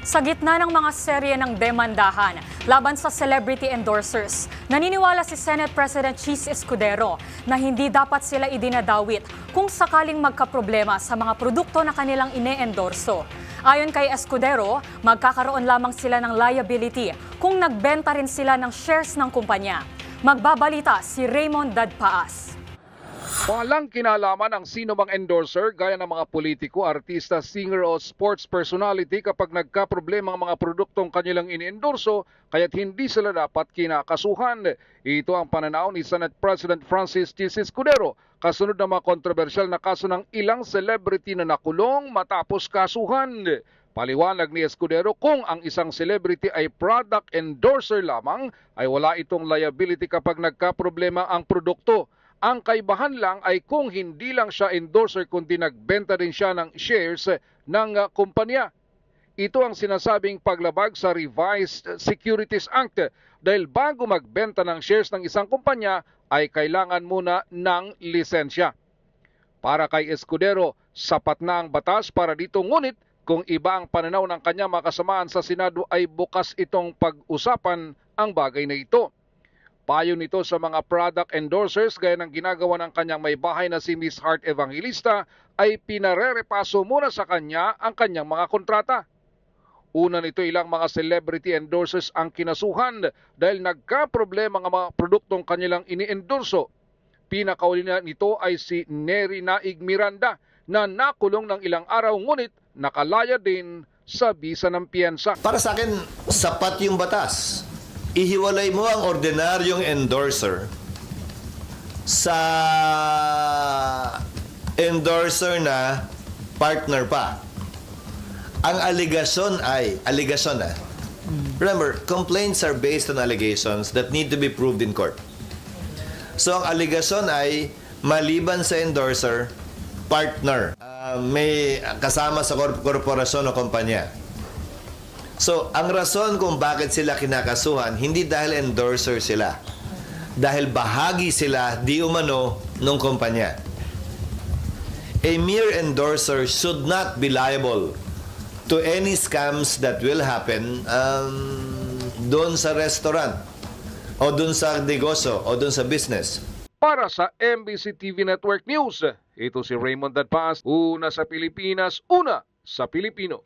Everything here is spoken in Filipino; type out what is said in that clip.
Sa gitna ng mga serye ng demandahan laban sa celebrity endorsers, naniniwala si Senate President Chis Escudero na hindi dapat sila idinadawit kung sakaling magkaproblema sa mga produkto na kanilang ine-endorso. Ayon kay Escudero, magkakaroon lamang sila ng liability kung nagbenta rin sila ng shares ng kumpanya. Magbabalita si Raymond Dadpaas. Walang kinalaman ang sino mang endorser gaya ng mga politiko, artista, singer o sports personality kapag nagka-problema ang mga produktong kanilang iniendorso kaya't hindi sila dapat kinakasuhan. Ito ang pananaw ni Senate President Francis Chis Escudero kasunod ng mga kontrobersyal na kaso ng ilang celebrity na nakulong matapos kasuhan. Paliwanag ni Escudero kung ang isang celebrity ay product endorser lamang ay wala itong liability kapag nagka-problema ang produkto. Ang kaibahan lang ay kung hindi lang siya endorser kundi nagbenta rin siya ng shares ng kumpanya. Ito ang sinasabing paglabag sa Revised Securities Act dahil bago magbenta ng shares ng isang kumpanya ay kailangan muna ng lisensya. Para kay Escudero, sapat na ang batas para dito ngunit kung iba ang pananaw ng kanyang mga kasamaan sa Senado ay bukas itong pag-usapan ang bagay na ito. Payo nito sa mga product endorsers gaya ng ginagawa ng kanyang may bahay na si Miss Heart Evangelista ay pinarerepaso muna sa kanya ang kanyang mga kontrata. Una nito ilang mga celebrity endorsers ang kinasuhan dahil nagka-problema ang mga produktong kanilang iniendorso. Pinakauli na nito ay si Neri Naig Miranda na nakulong ng ilang araw ngunit nakalaya din sa bisa ng piyensa. Para sa akin, sapat yung batas. Ihiwalay mo ang ordinaryong endorser sa endorser na partner pa. Ang aligasyon remember, complaints are based on allegations that need to be proved in court. So ang aligasyon ay maliban sa endorser, partner, may kasama sa korporasyon o kumpanya. So, ang rason kung bakit sila kinakasuhan, hindi dahil endorser sila. Dahil bahagi sila di umano ng kumpanya. A mere endorser should not be liable to any scams that will happen doon sa restaurant o doon sa negosyo o doon sa business. Para sa MBC TV Network News, ito si Raymond Dadpaas, una sa Pilipinas, una sa Pilipino.